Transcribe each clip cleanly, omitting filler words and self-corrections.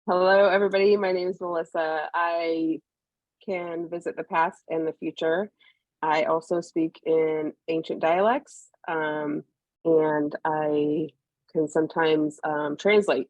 Hello, everybody. My name is Melissa. I can visit the past and the future. I also speak in ancient dialects, and I can sometimes translate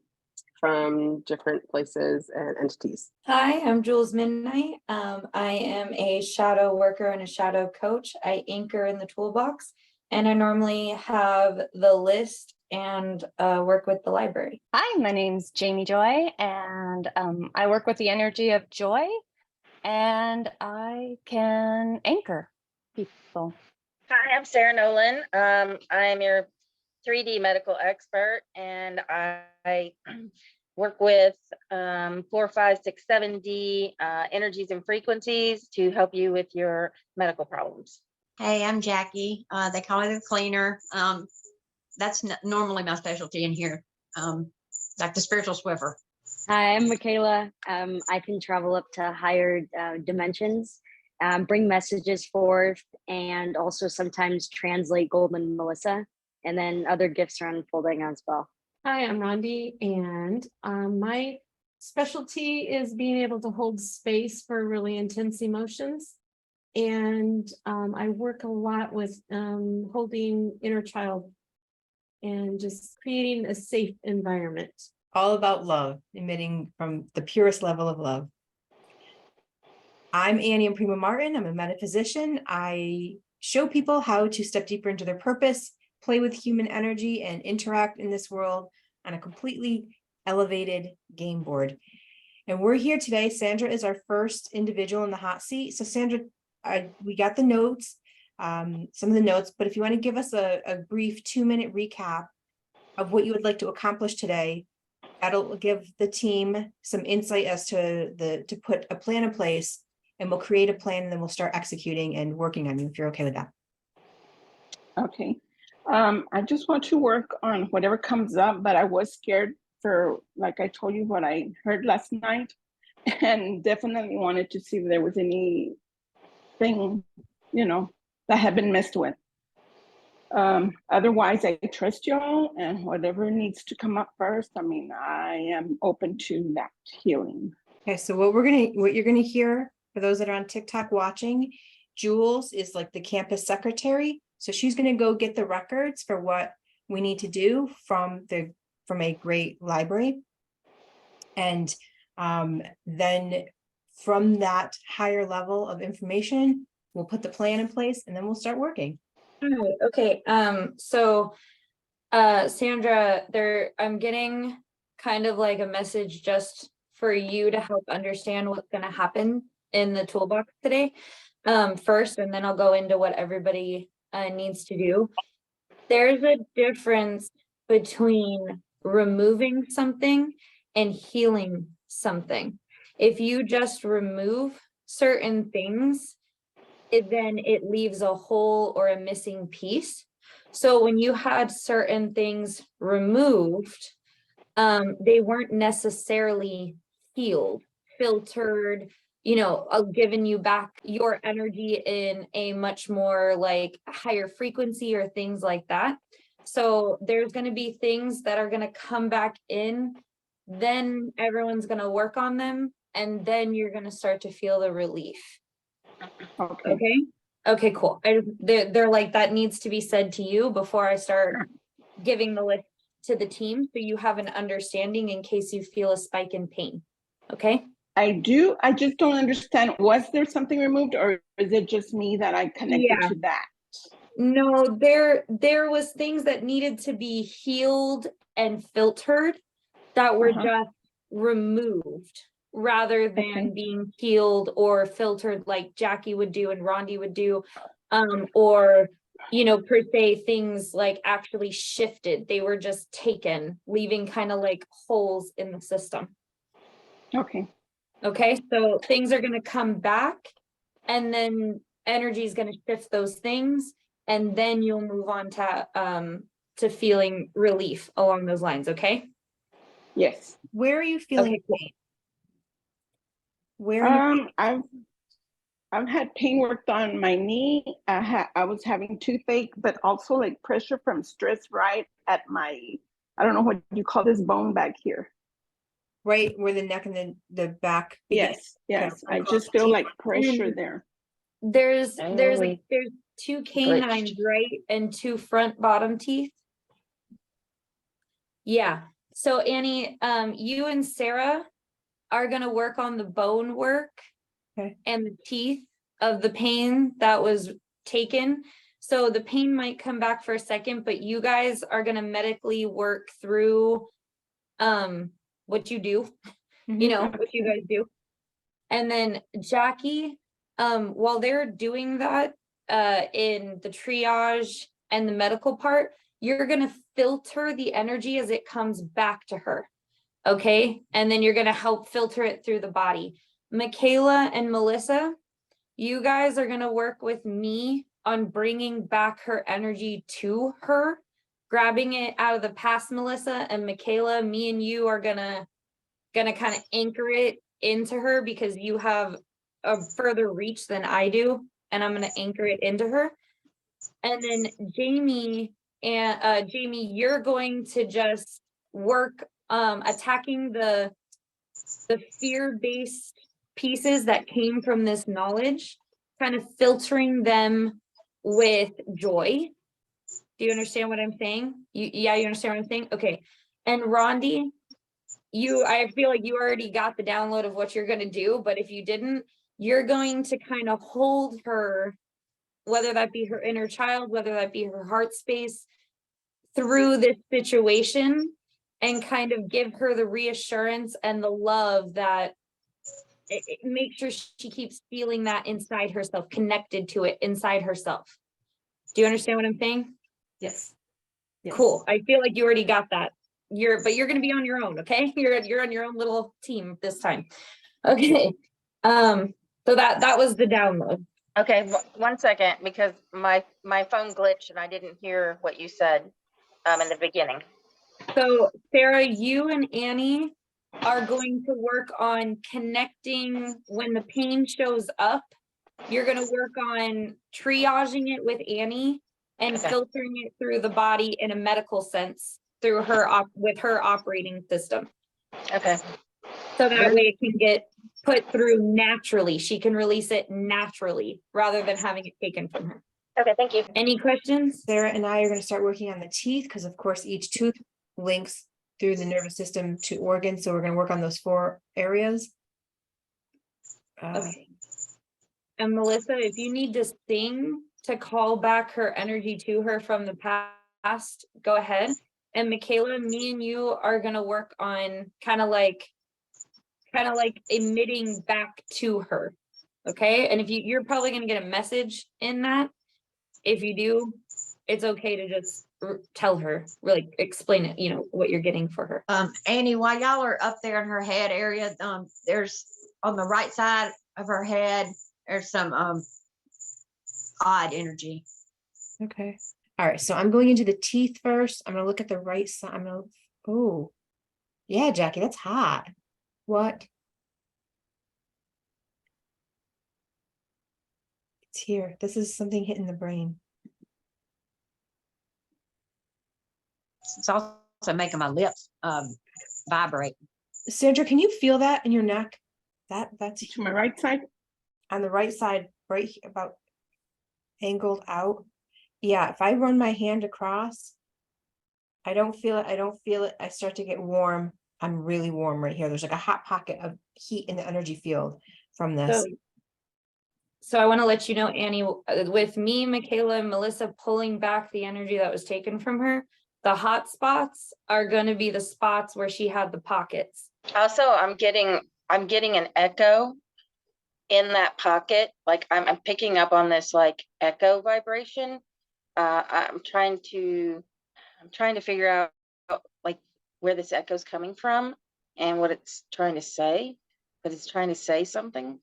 from different places and entities. Hi, I'm Jules Midnight. I am a shadow worker and a shadow coach. I anchor in the Toolbox, and I normally have the list and work with the library. Hi, my name's Jamie Joy, and I work with the energy of joy, and I can anchor people. Hi, I'm Sarah Nolan. I am your 3D medical expert, and I work with 4, 5, 6, 7D energies and frequencies to help you with your medical problems. Hey, I'm Jackie. They call me the cleaner. That's normally my specialty in here, like the spiritual Swiffer. Hi, I'm Michaela. I can travel up to higher dimensions, bring messages forth, and also sometimes translate Golden Melissa, and then other gifts are unfolding as well. Hi, I'm Rondi, and my specialty is being able to hold space for really intense emotions. And I work a lot with holding inner child and just creating a safe environment. All about love, emitting from the purest level of love. I'm Emprima-Martin. I'm a metaphysician. I show people how to step deeper into their purpose, play with human energy, and interact in this world on a completely elevated game board. And we're here today. Sandra is our first individual in the hot seat. So Sandra, we got the notes, some of the notes, but if you want to give us a brief 2-minute recap of what you would like to accomplish today, that'll give the team some insight as to put a plan in place, and we'll create a plan, and then we'll start executing and working on you, if you're okay with that. Okay. I just want to work on whatever comes up, but I was scared for, like I told you, what I heard last night, and definitely wanted to see if there was anything, that had been messed with. Otherwise, I trust y'all, and whatever needs to come up first, I am open to that healing. Okay, so what you're gonna hear, for those that are on TikTok watching, Jules is like the campus secretary. So she's gonna go get the records for what we need to do from a great library. And then from that higher level of information, we'll put the plan in place, and then we'll start working. All right, okay. So Sandra, I'm getting kind of like a message just for you to help understand what's going to happen in the toolbox today first, and then I'll go into what everybody needs to do. There's a difference between removing something and healing something. If you just remove certain things, then it leaves a hole or a missing piece. So when you had certain things removed, they weren't necessarily healed, filtered, giving you back your energy in a much more like higher frequency or things like that. So there's going to be things that are going to come back in, then everyone's going to work on them, and then you're going to start to feel the relief. Okay, cool. They're like, that needs to be said to you before I start giving the list to the team, so you have an understanding in case you feel a spike in pain. Okay. I do. I just don't understand. Was there something removed, or is it just me that I connected to that? No, there was things that needed to be healed and filtered that were just removed, rather than being healed or filtered like Jackie would do and Rondi would do, or per se things like actually shifted. They were just taken, leaving kind of like holes in the system. Okay, so things are going to come back, and then energy is going to shift those things, and then you'll move on to feeling relief along those lines. Okay. Yes. Where are you feeling pain? Where? I've had pain worked on my knee. I was having toothache, but also like pressure from stress right at my, I don't know what you call this bone back here. right where the neck and the back begin? Yes, yes. I across just the feel teeth. like pressure And there. There's Oh. there's two canines, right? And two front bottom teeth. Yeah. So Annie, you and Sarah are gonna work on the bone work Okay. and the teeth of the pain that was taken. So the pain might come back for a second, but you guys are gonna medically work through what you do, you know, what you guys do. And then Jackie, while they're doing that, in the triage and the medical part, you're gonna filter the energy as it comes back to her. Okay, and then you're gonna help filter it through the body. Michaela and Melissa, you guys are gonna work with me on bringing back her energy to her, grabbing it out of the past, Melissa, and Michaela, me and you are gonna kind of anchor it into her because you have a further reach than I do, and I'm gonna anchor it into her. And then Jamie and Jamie, you're going to just work attacking the fear-based pieces that came from this knowledge, kind of filtering them with joy. Do you understand what I'm saying? You understand what I'm saying? Okay. And Rondi, I feel like you already got the download of what you're going to do, but if you didn't, you're going to kind of hold her, whether that be her inner child, whether that be her heart space, through this situation, and kind of give her the reassurance and the love that make sure she keeps feeling that inside herself, connected to it inside herself. Do you understand what I'm saying? Yes. Cool. I feel like you already got that. But you're going to be on your own. Okay. You're on your own little team this time. Okay. So that was the download. Okay, 1 second, because my phone glitched and I didn't hear what you said in the beginning. So Sarah, you and Annie are going to work on connecting when the pain shows up. You're going to work on triaging it with Annie and Okay. filtering it through the body in a medical sense through her with her operating system. Okay. So that way it can get put through naturally. She can release it naturally rather than having it taken from her. Okay, thank you. Any questions? Sarah and I are going to start working on the teeth because, of course, each tooth links through the nervous system to organs. So we're going to work on those 4 areas. Okay. And Melissa, if you need to sing to call back her energy to her from the past, go ahead. And Michaela, me and you are going to work on kind of like emitting back to her. Okay. And if you're probably going to get a message in that. If you do, it's okay to just tell her, really explain it, you know, what you're getting for her. Annie, while y'all are up there in her head area, there's on the right side of her head, there's some odd energy. Okay. All right. So I'm going into the teeth first. I'm going to look at the right side. Oh, yeah, Jackie, that's hot. What? It's here. This is something hitting the brain. It's also making my lips vibrate. Sandra, can you feel that in your neck? That's To my right side. on the right side, right about angled out. Yeah, if I run my hand across, I don't feel it. I don't feel it. I start to get warm. I'm really warm right here. There's like a hot pocket of heat in the energy field from this. So I want to let you know, Annie, with me, Michaela, and Melissa pulling back the energy that was taken from her, the hot spots are going to be the spots where she had the pockets. Also, I'm getting an echo in that pocket. Like I'm picking up on this like echo vibration. I'm trying to figure out like where this echo is coming from and what it's trying to say, but it's trying to say something.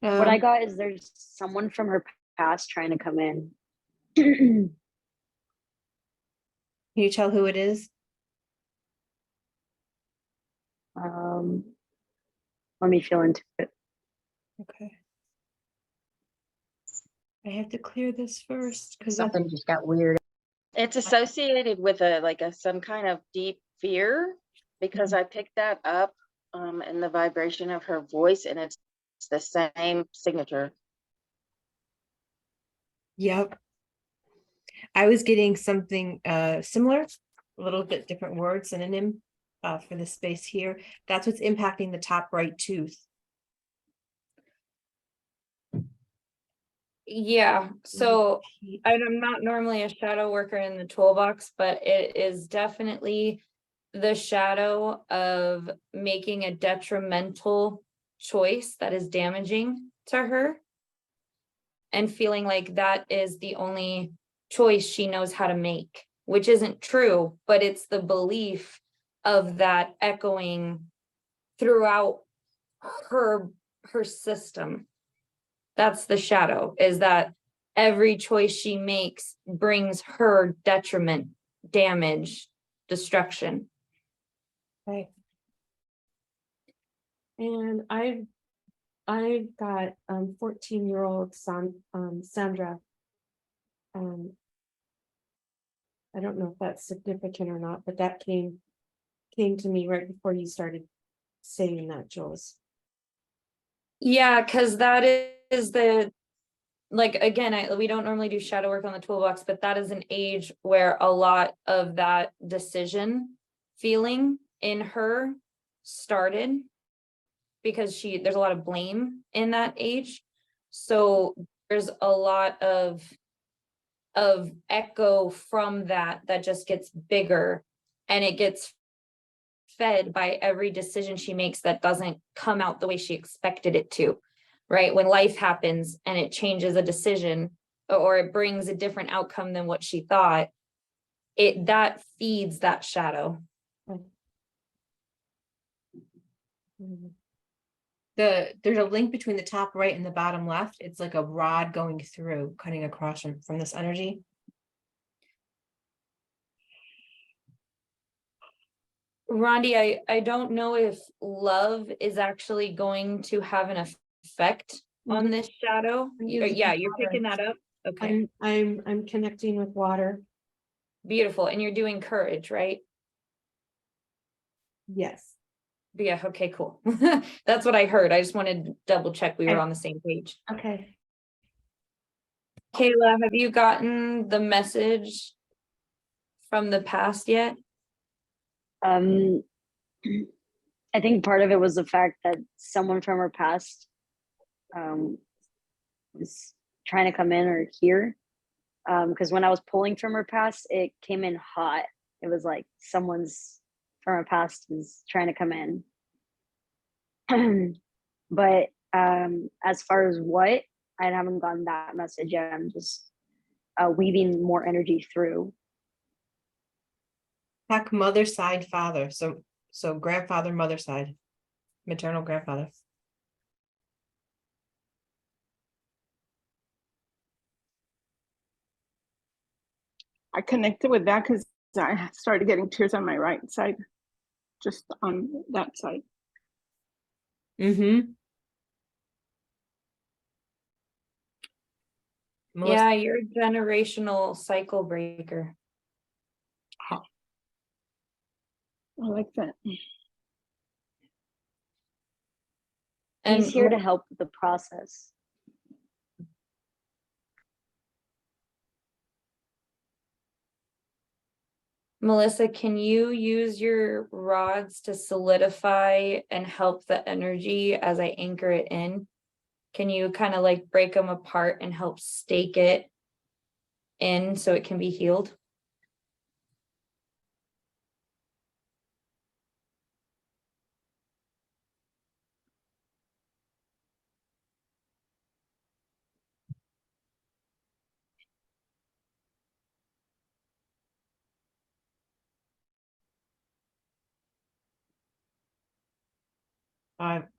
What I got is there's someone from her past trying to come in. Can you tell who it is? Let me feel into it. Okay. I have to clear this first because Something just got weird. It's associated with some kind of deep fear. because I picked that up in the vibration of her voice, and it's the same signature. Yep. I was getting something similar, a little bit different word synonym for the space here. That's what's impacting the top right tooth. Yeah, so I'm not normally a shadow worker in the toolbox, but it is definitely the shadow of making a detrimental choice that is damaging to her and feeling like that is the only choice she knows how to make, which isn't true, but it's the belief of that echoing throughout her system. That's the shadow, is that every choice she makes brings her detriment, damage, destruction. Right. And I've got 14-year-old son, Sandra. I don't know if that's significant or not, but that came to me right before you started saying that, Jules. Yeah, because that is the, like, again, we don't normally do shadow work on the toolbox, but that is an age where a lot of that decision feeling in her started, because there's a lot of blame in that age. So there's a lot of echo from that just gets bigger, and it gets fed by every decision she makes that doesn't come out the way she expected it to, right? When life happens and it changes a decision, or it brings a different outcome than what she thought, that feeds that shadow. There's a link between the top right and the bottom left. It's like a rod going through, cutting across from this energy. Rondi, I don't know if love is actually going to have an effect on this shadow. Yeah, you're picking that up. Okay. I'm connecting with water. Beautiful. And you're doing courage, right? Yes. Yeah, okay, cool. That's what I heard. I just wanted to double check we were on the same page. Okay. Kayla, have you gotten the message from the past yet? I think part of it was the fact that someone from her past was trying to come in or here. Because when I was pulling from her past, it came in hot. It was like someone's from her past is trying to come in. But as far as what, I haven't gotten that message yet. I'm just weaving more energy through. Heck, mother side, father. So grandfather, mother side, maternal grandfather. I connected with that because I started getting tears on my right side, just on that side. Mm-hmm. Yeah, you're a generational cycle breaker. I like that. And He's here to help with the process. Melissa, can you use your rods to solidify and help the energy as I anchor it in? Can you kind of like break them apart and help stake it in so it can be healed?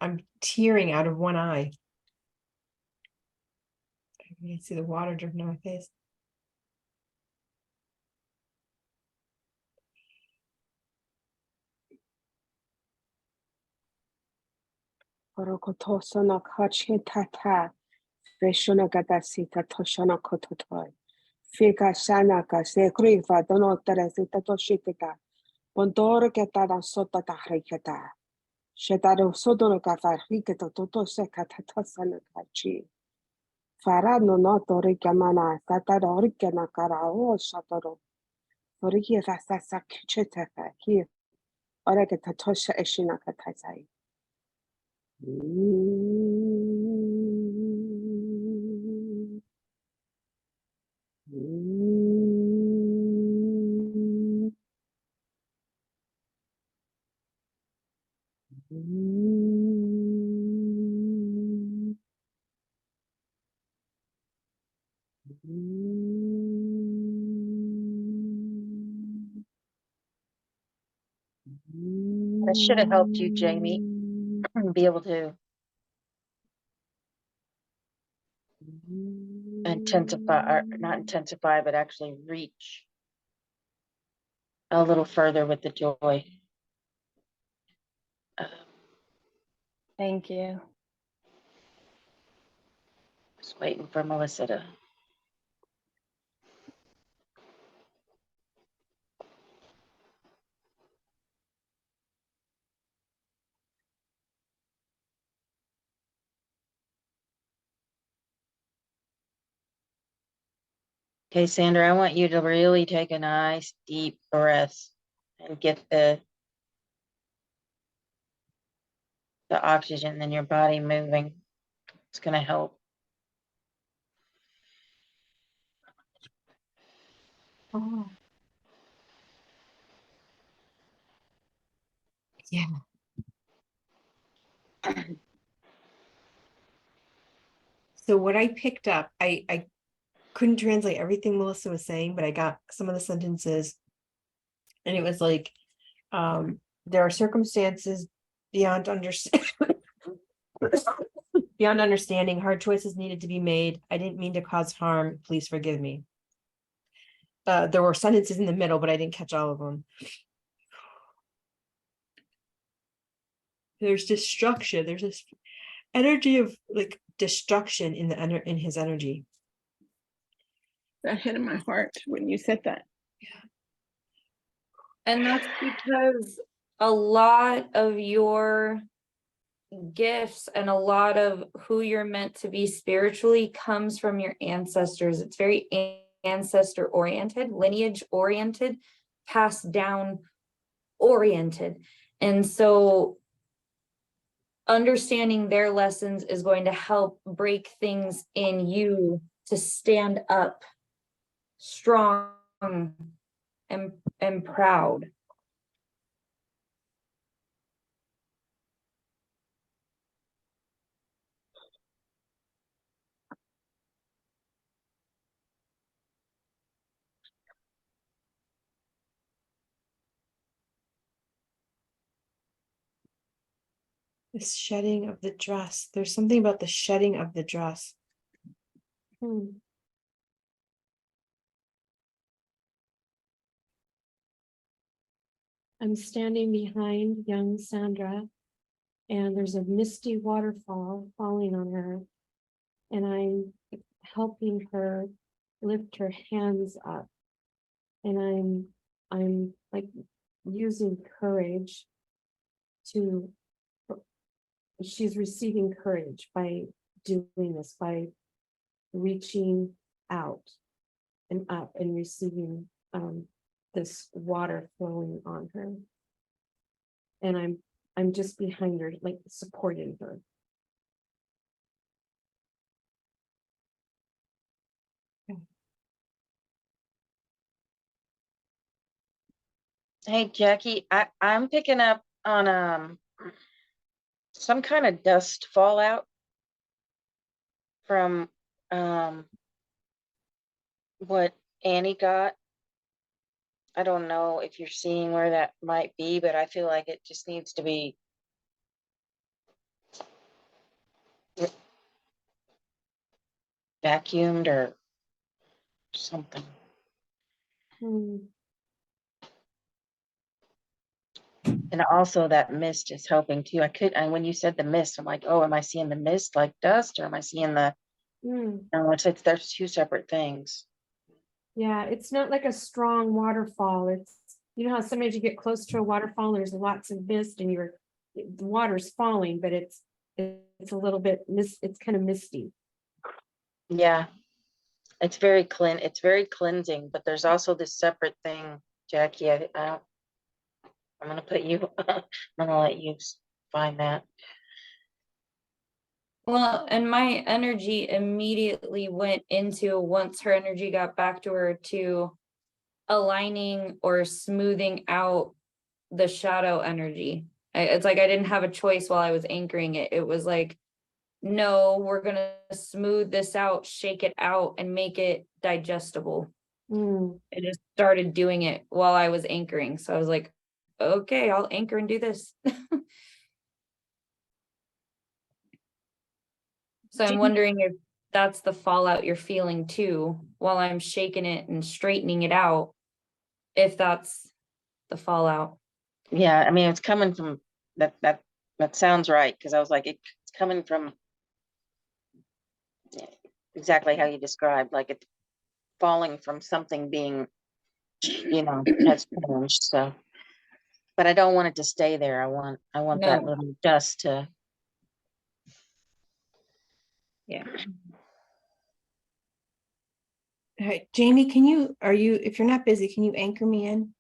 I'm tearing out of one eye. I can see the water dripping on my face. Fika Shanaka, Sekriva, Donotara Sita Toshikita, Pondoro ketara sota tahriketa. Shetaro sodoro kafarhiketo toto sekatata sanakachi. Fara no no tori kamana tataro rikana karao shatoro. Toriki fasasa kicheta here. Orega tatosha eshina katasai. That should have helped you, Jamie, be able to intensify, or not intensify, but actually reach a little further with the joy. Thank you. Just waiting for Melissa to. Okay, Sandra, I want you to really take a nice deep breath and get the oxygen in your body moving. It's going to help. Oh. Yeah. So what I picked up, I couldn't translate everything Melissa was saying, but I got some of the sentences. And it was like, there are circumstances beyond understanding. Beyond understanding, hard choices needed to be made. I didn't mean to cause harm. Please forgive me. There were sentences in the middle, but I didn't catch all of them. There's destruction. There's this energy of like destruction in in his energy. That hit in my heart when you said that. And that's because a lot of your gifts and a lot of who you're meant to be spiritually comes from your ancestors. It's very ancestor oriented, lineage oriented, passed down oriented. And so understanding their lessons is going to help break things in you to stand up strong and proud. This shedding of the dress. There's something about the shedding of the dress. I'm standing behind young Sandra, and there's a misty waterfall falling on her, and I'm helping her lift her hands up, and I'm like using courage to, she's receiving courage by doing this, by reaching out and up and receiving this water flowing on her. And I'm just behind her, like supporting her. Hey, Jackie, I'm picking up on some kind of dust fallout from what Annie got. I don't know if you're seeing where that might be, but I feel like it just needs to be vacuumed or something. And also that mist is helping too. And when you said the mist, I'm like, oh, am I seeing the mist like dust, or am I seeing the, no, there's two separate things. Yeah, it's not like a strong waterfall. You know how sometimes you get close to a waterfall, and there's lots of mist and the water's falling, but it's a little bit it's kind of misty. Yeah, it's very cleansing, but there's also this separate thing, Jackie. I'm gonna put you, I'm gonna let you find that. Well, and my energy immediately went into, once her energy got back to her, to aligning or smoothing out the shadow energy. It's like I didn't have a choice while I was anchoring it. It was like, no, we're gonna smooth this out, shake it out, and make it digestible. Mm. I just started doing it while I was anchoring. So I was like, okay, I'll anchor and do this. So I'm wondering if that's the fallout you're feeling too, while I'm shaking it and straightening it out, if that's the fallout. Yeah, I mean, it's coming from that sounds right, because I was like, it's coming from exactly how you described, like it's falling from something being, has changed. So, but I don't want it to stay there. I want that No, little dust to. yeah. All right, Jamie, if you're not busy, can you anchor me in?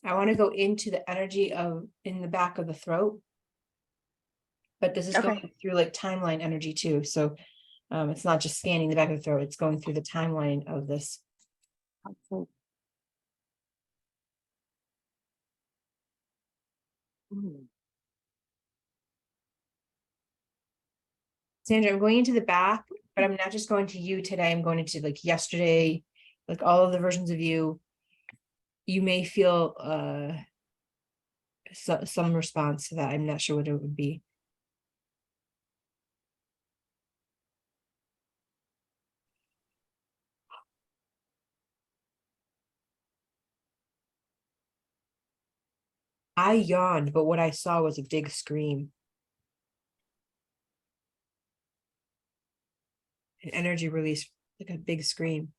I want to go into the energy in the back of the throat. But this is Okay. going through like timeline energy too. So it's not just scanning the back of the throat, it's going through the timeline of this. Sandra, I'm going into the back, but I'm not just going to you today. I'm going into like yesterday, like all of the versions of you. You may feel some response to that. I'm not sure what it would be. I yawned, but what I saw was a big scream. An energy release, like a big scream.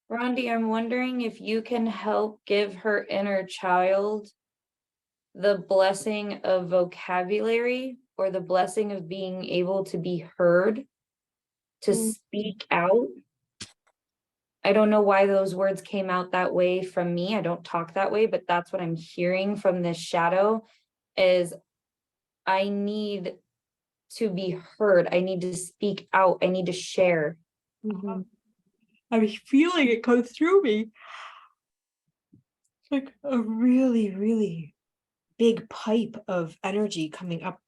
Rondi, I'm wondering if you can help give her inner child the blessing of vocabulary, or the blessing of being able to be heard, to speak out. I don't know why those words came out that way from me. I don't talk that way, but that's what I'm hearing from this shadow, is I need to be heard. I need to speak out. I need to share. Mhm. I'm feeling it go through me. It's like a really, really big pipe of energy coming up.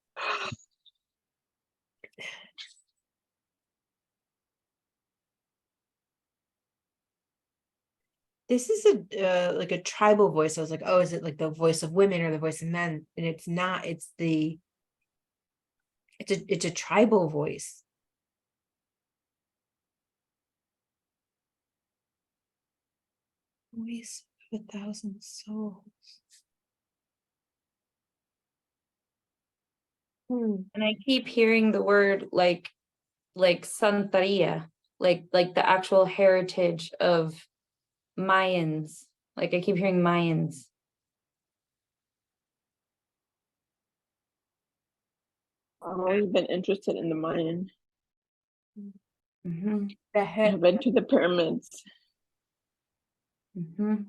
This is like a tribal voice. I was like, oh, is it like the voice of women or the voice of men? And it's not. It's a tribal voice. Voice of 1,000 souls. And I keep hearing the word like Santeria, like the actual heritage of Mayans. Like I keep hearing Mayans. I've always been interested in the Mayan. Mm-hmm. I've been to the pyramids. Mm-hmm.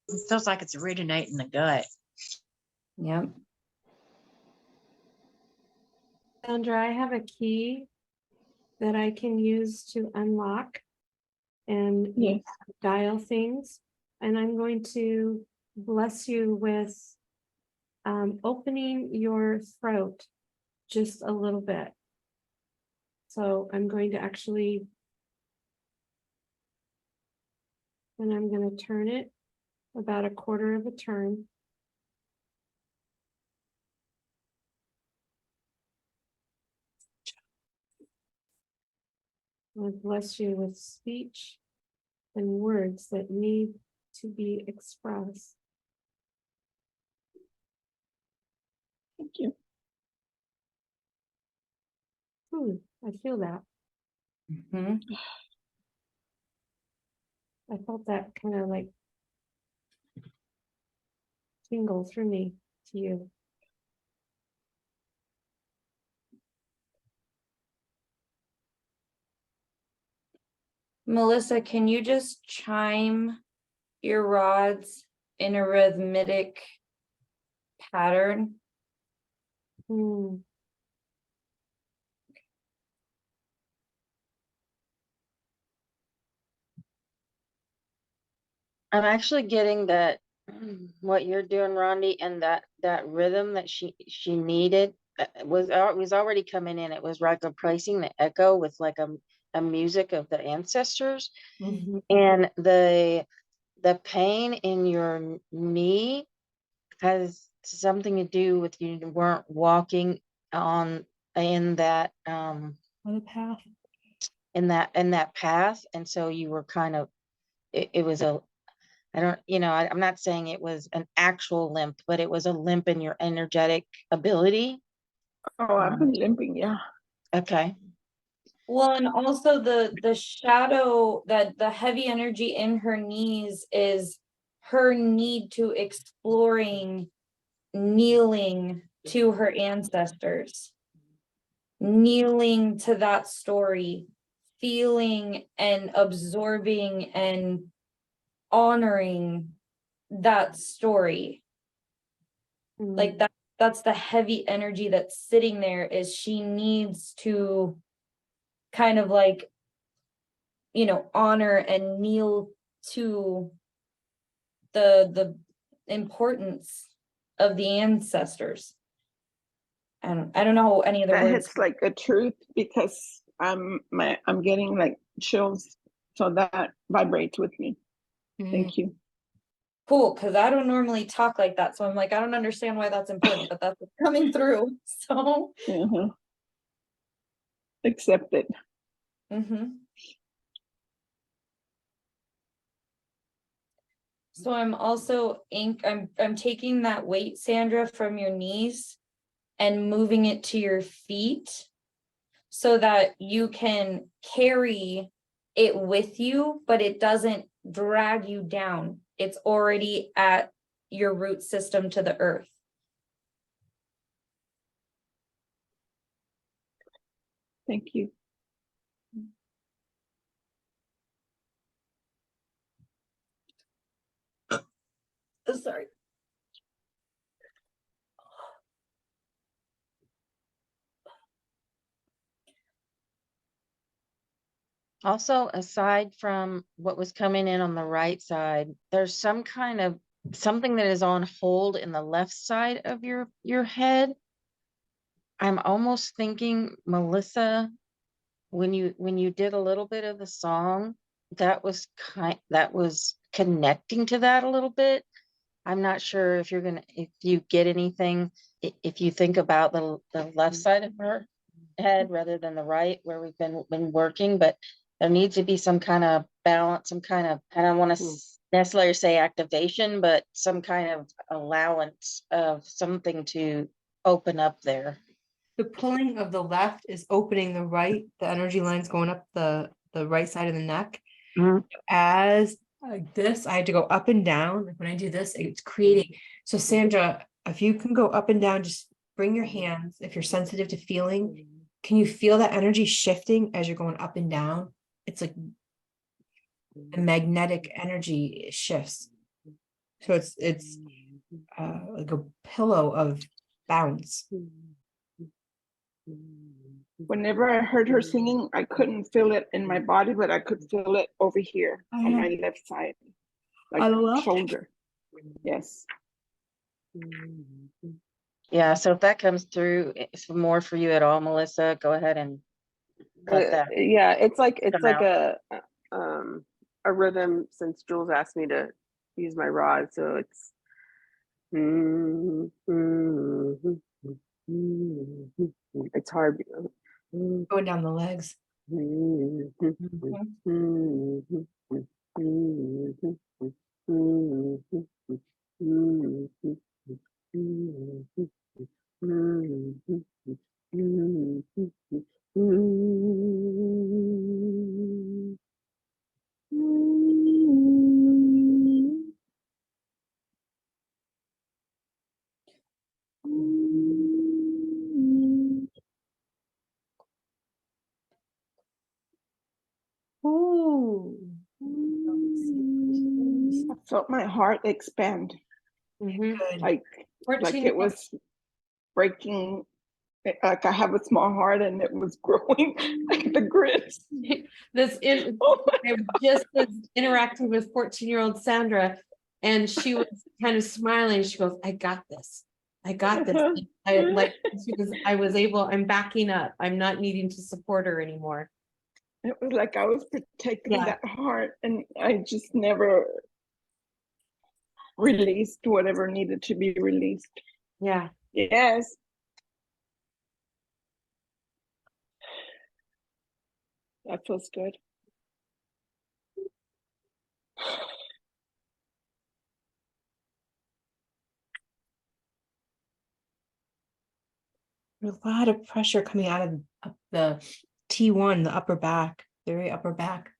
It feels like it's originating in the gut. Yep. Sandra, I have a key that I can use to unlock and Yes. dial things. And I'm going to bless you with opening your throat just a little bit. So I'm going to actually, and I'm going to turn it about a quarter of a turn. I bless you with speech and words that need to be expressed. Thank you. I feel that. Mhm. I felt that kind of like tingle through me to you. Melissa, can you just chime your rods in a rhythmic pattern? Hmm. I'm actually getting that what you're doing, Rondi, and that rhythm that she needed was already coming in. It was like replacing the echo with like a music of the ancestors, Mhm. and the pain in your knee has something to do with you weren't walking on in that On the path. in that path, and so you were kind of it was a I don't, I'm not saying it was an actual limp, but it was a limp in your energetic ability. Oh, I've been limping, yeah. Okay. Well, and also the shadow, that the heavy energy in her knees is her need to exploring kneeling to her ancestors, kneeling to that story, feeling and absorbing and honoring that story. Like that's the heavy energy that's sitting there, is she needs to kind of like, honor and kneel to the importance of the ancestors. And I don't know any other That words. hits like a truth because I'm getting like chills, so that vibrates with me. Thank you. Cool, because I don't normally talk like that, so I'm like, I don't understand why that's important, but that's what's coming through. So Accept it. So I'm also I'm taking that weight, Sandra, from your knees and moving it to your feet so that you can carry it with you, but it doesn't drag you down. It's already at your root system to the earth. Thank you. Sorry. Also, aside from what was coming in on the right side, there's some kind of something that is on hold in the left side of your head. I'm almost thinking, Melissa, when you did a little bit of the song, that was connecting to that a little bit. I'm not sure if you get anything, if you think about the left side of her head rather than the right, where we've been working, but there needs to be some kind of balance, some kind of, I don't want to necessarily say activation, but some kind of allowance of something to open up there. The pulling of the left is opening the right, the energy lines going up the right side of the neck. As like this, I had to go up and down. Like when I do this, it's creating. So Sandra, if you can go up and down, just bring your hands. If you're sensitive to feeling, can you feel that energy shifting as you're going up and down? It's like a magnetic energy shifts. So it's like a pillow of bounce. Whenever I heard her singing, I couldn't feel it in my body, but I could feel it over here on my left side, like I love shoulder. Yes. Yeah, so if that comes through, it's more for you at all, Melissa, go ahead and let that Yeah, it's like come out. a rhythm, since Jules asked me to use my rod, so it's it's hard. Going down the legs. Ooh. I felt my heart expand, Mhm. Good. like 14 it was breaking. Like I have a small heart and it was growing like the grits. Oh my I just was interacting with 14-year-old Sandra, and she was kind of smiling. She goes, I got this. I got this. I was able, I'm backing up. I'm not needing to support her anymore. It was like I was protecting Yeah. that heart, and I just never released whatever needed to be released. Yeah. Yes. That feels good. A lot of pressure coming out of the T1, the upper back, very upper back.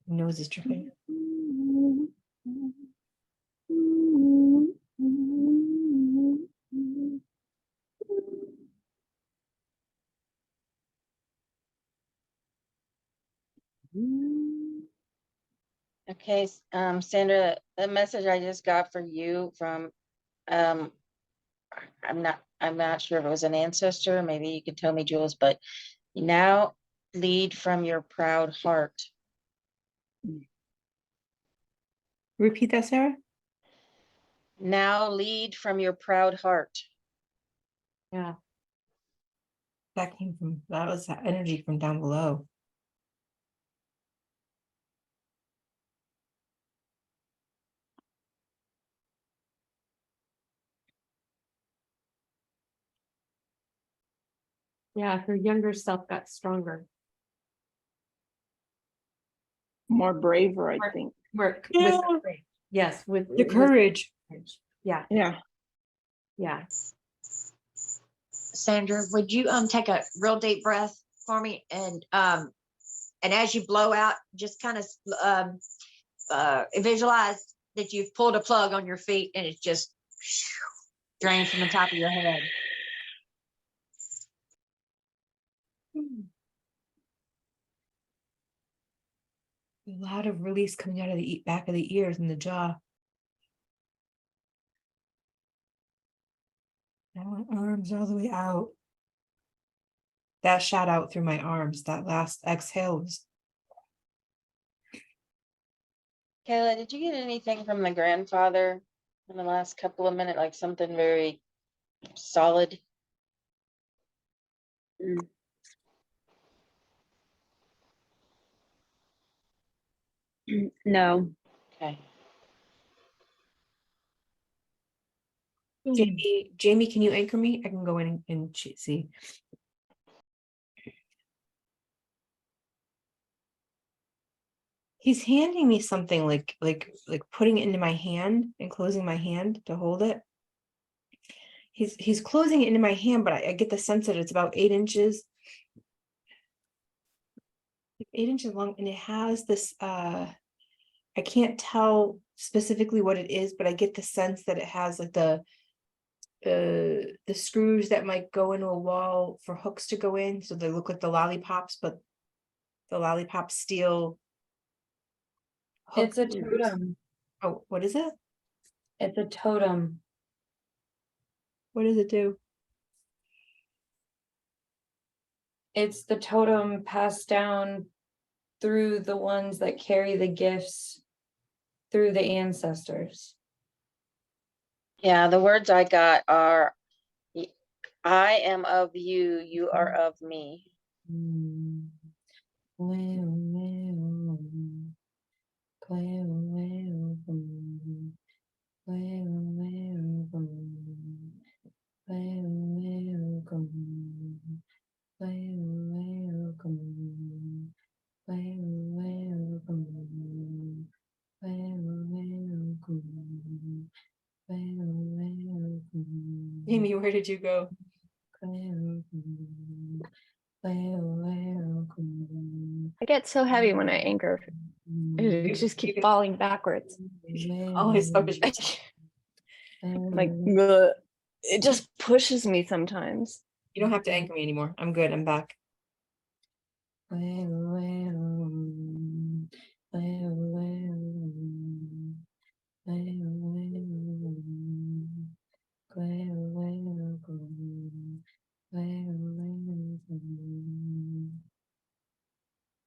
Nose is dripping. Okay, Sandra, the message I just got for you from, I'm not sure if it was an ancestor, maybe you could tell me, Jules, but now lead from your proud heart. Repeat that, Sarah. Now lead from your proud heart. Yeah. That was that energy from down below. Yeah. Her younger self got stronger. More braver, I More- think. Work Yeah. with yes, with The courage. Yeah. Yeah. Yeah. Sandra, would you take a real deep breath for me, and as you blow out, just kind of visualize that you've pulled a plug on your feet and it's just drained from the top of your head. A lot of release coming out of the back of the ears and the jaw. Now my arms all the way out. That shot out through my arms. That last exhale was Kayla, did you get anything from the grandfather in the last couple of minutes, like something very solid? No. Okay. Jamie, can you anchor me? I can go in and see. He's handing me something like putting it into my hand and closing my hand to hold it. He's closing it into my hand, but I get the sense that it's about 8 inches. 8 inches long, and it has this I can't tell specifically what it is, but I get the sense that it has like the screws that might go into a wall for hooks to go in, so they look like the lollipops, but the lollipop steel It's a hooks. totem. Oh, what is it? It's a totem. What does it do? It's the totem passed down through the ones that carry the gifts through the ancestors. Yeah, the words I got are, I am of you, you are of me. Amy, where did you go? I get so heavy when I anchor. I just keep falling backwards. Always Like, ugh, it just pushes me sometimes. You don't have to anchor me anymore. I'm good. I'm back.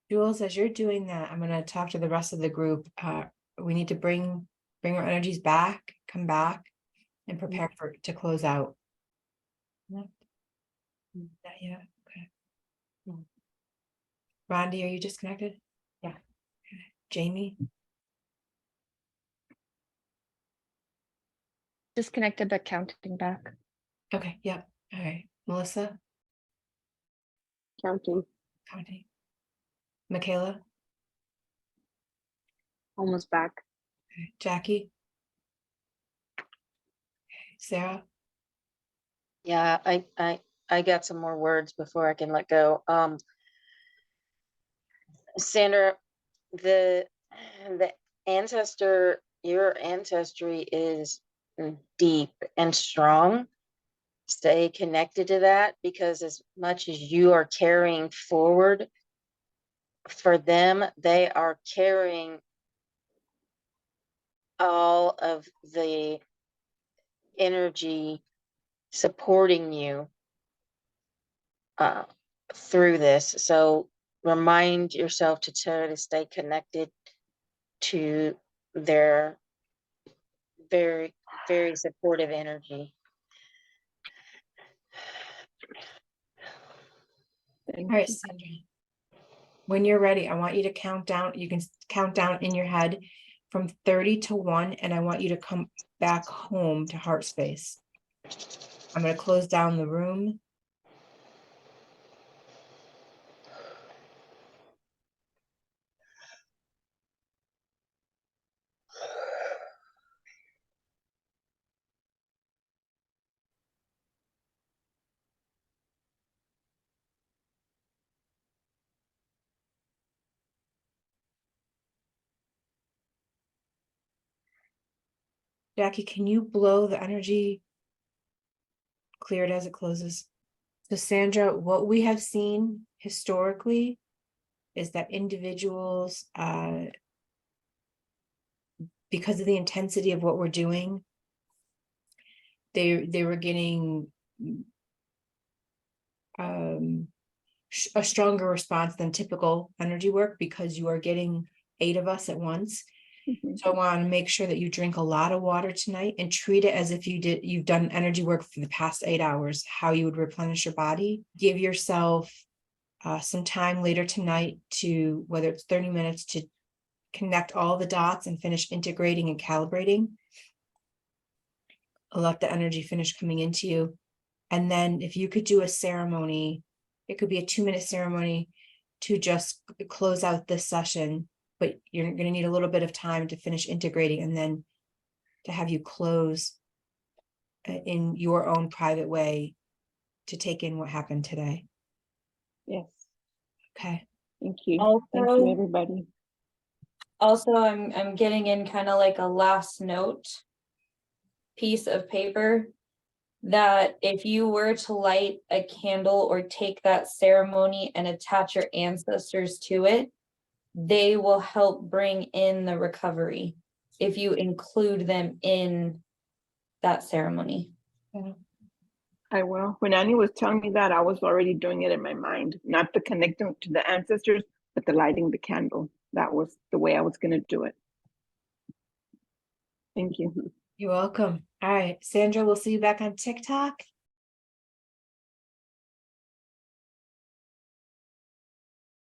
Jules, as you're doing that, I'm going to talk to the rest of the group. We need to bring our energies back, come back, and prepare to close out. Not yet. Okay. Rondi, are you disconnected? Yeah. Okay. Jamie? Disconnected but counting back. Okay, yeah. All right. Melissa? Counting. Counting. Michaela? Almost back. Okay. Jackie? Okay. Sarah? Yeah, I got some more words before I can let go. Sandra, the your ancestry is deep and strong. Stay connected to that, because as much as you are carrying forward for them, they are carrying all of the energy supporting you through this. So remind yourself to try to stay connected to their very, very supportive energy. All right, Sandra. When you're ready, I want you to count down. You can count down in your head from 30 to 1, and I want you to come back home to heart space. I'm going to close down the room. Jackie, can you blow the energy? Clear it as it closes. So Sandra, what we have seen historically is that individuals, because of the intensity of what we're doing, they were getting a stronger response than typical energy work, because you are getting 8 of us at once. So I want to make sure that you drink a lot of water tonight and treat it as if you've done energy work for the past 8 hours, how you would replenish your body. Give yourself some time later tonight to, whether it's 30 minutes, to connect all the dots and finish integrating and calibrating. Let the energy finish coming into you. And then if you could do a ceremony, it could be a 2-minute ceremony to just close out this session, but you're going to need a little bit of time to finish integrating, and then to have you close in your own private way to take in what happened today. Yes. Okay. Thank you. Thank you, everybody. Also, I'm getting in kind of like a last note piece of paper, that if you were to light a candle or take that ceremony and attach your ancestors to it, they will help bring in the recovery if you include them in that ceremony. I will. When Annie was telling me that, I was already doing it in my mind, not the connecting to the ancestors, but the lighting the candle. That was the way I was going to do it. Thank you. You're welcome. All right, Sandra, we'll see you back on TikTok.